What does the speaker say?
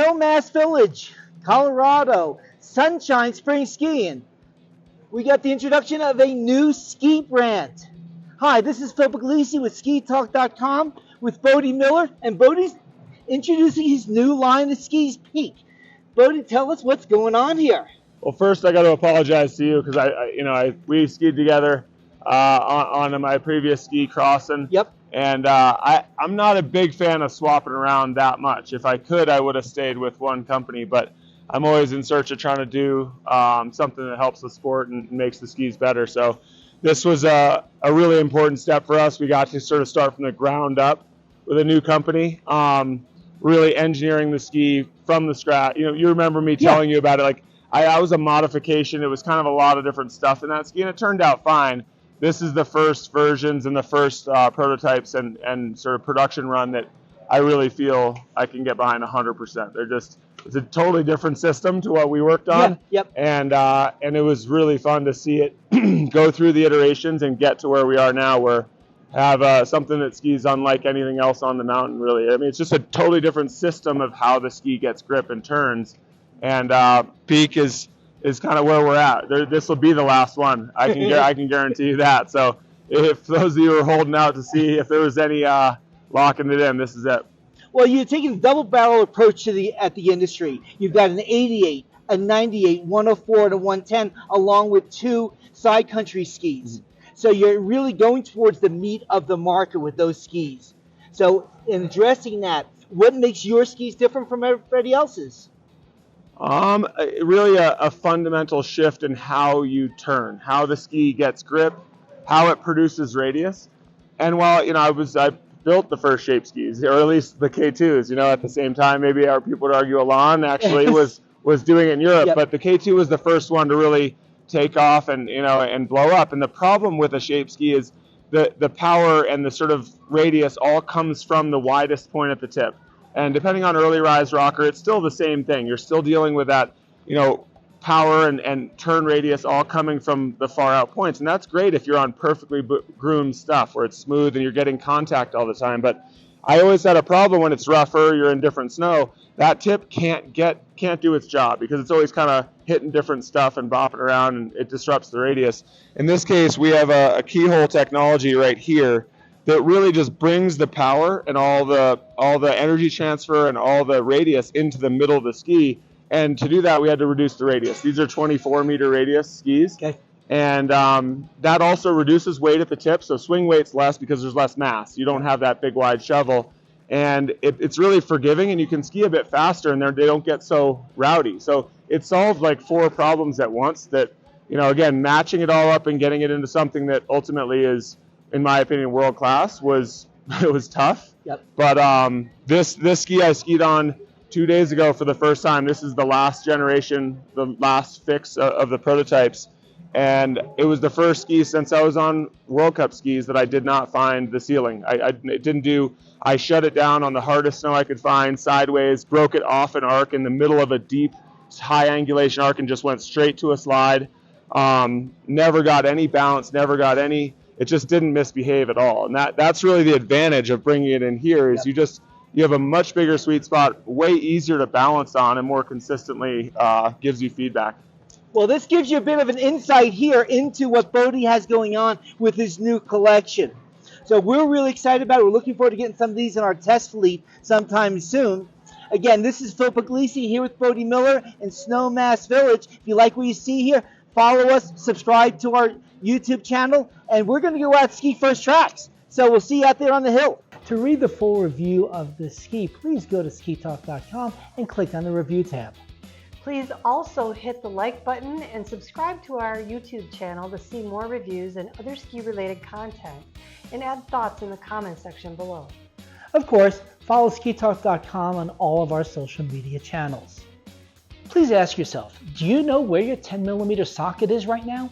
Snowmass Village, Colorado, Sunshine Spring Skiing. We got the introduction of a new ski brand. Hi, this is Phil Pugliese with SkiTalk.com with Bode Miller, and Bode's introducing his new line of skis, Peak. Bode, tell us what's going on here. Well, first I got to apologize to you because we skied together on my previous ski crossing. Yep. And I'm not a big fan of swapping around that much. If I could, I would have stayed with one company, but I'm always in search of trying to do something that helps the sport and makes the skis better. So this was a really important step for us. We got to sort of start from the ground up with a new company, really engineering the ski from the scratch. You remember me telling you about it. Like I was a modification. It was kind of a lot of different stuff in that ski, and it turned out fine. This is the first versions and the first prototypes and sort of production run that I really feel I can get behind 100%. It's a totally different system to what we worked on. Yep. And it was really fun to see it go through the iterations and get to where we are now, where have something that skis unlike anything else on the mountain, really. I mean, it's just a totally different system of how the ski gets grip and turns. And Peak is kind of where we're at. This will be the last one. I can guarantee you that. So if those of you are holding out to see if there was any locking it in, this is it. Well, you're taking a double barrel approach to the industry. You've got an 88, a 98, 104, and a 110, along with two side country skis. So you're really going towards the meat of the market with those skis. So in addressing that, what makes your skis different from everybody else's? Really a fundamental shift in how you turn, how the ski gets grip, how it produces radius. And while I built the first shape skis, or at least the K2s, at the same time, maybe our people would argue Elan actually was doing it in Europe, but the K2 was the first one to really take off and blow up. And the problem with a shape ski is the power and the sort of radius all comes from the widest point at the tip. And depending on early rise rocker, it's still the same thing. You're still dealing with that, power and turn radius all coming from the far out points. And that's great if you're on perfectly groomed stuff where it's smooth and you're getting contact all the time. But I always had a problem when it's rougher, you're in different snow. That tip can't do its job because it's always kind of hitting different stuff and bopping around, and it disrupts the radius. In this case, we have a keyhole technology right here that really just brings the power and all the energy transfer and all the radius into the middle of the ski. And to do that, we had to reduce the radius. These are 24-meter radius skis. Okay. And that also reduces weight at the tip, so swing weight's less because there's less mass. You don't have that big wide shovel. And it's really forgiving, and you can ski a bit faster, and they don't get so rowdy. So it solved like 4 problems at once that, again, matching it all up and getting it into something that ultimately is, in my opinion, world class was tough. Yep. But this ski I skied on 2 days ago for the first time. This is the last generation, the last fix of the prototypes. And it was the first ski since I was on World Cup skis that I did not find the ceiling. I shut it down on the hardest snow I could find sideways, broke it off an arc in the middle of a deep, high angulation arc and just went straight to a slide. Never got any bounce, it just didn't misbehave at all. And that's really the advantage of bringing it in here is you have a much bigger sweet spot, way easier to balance on, and more consistently gives you feedback. Well, this gives you a bit of an insight here into what Bode has going on with his new collection. So we're really excited about it. We're looking forward to getting some of these in our test fleet sometime soon. Again, this is Phil Pugliese here with Bode Miller in Snowmass Village. If you like what you see here, follow us, subscribe to our YouTube channel, and we're going to go out ski first tracks. So we'll see you out there on the hill. To read the full review of this ski, please go to SkiTalk.com and click on the review tab. Please also hit the like button and subscribe to our YouTube channel to see more reviews and other ski-related content, and add thoughts in the comment section below. Of course, follow SkiTalk.com on all of our social media channels. Please ask yourself, do you know where your 10mm socket is right now?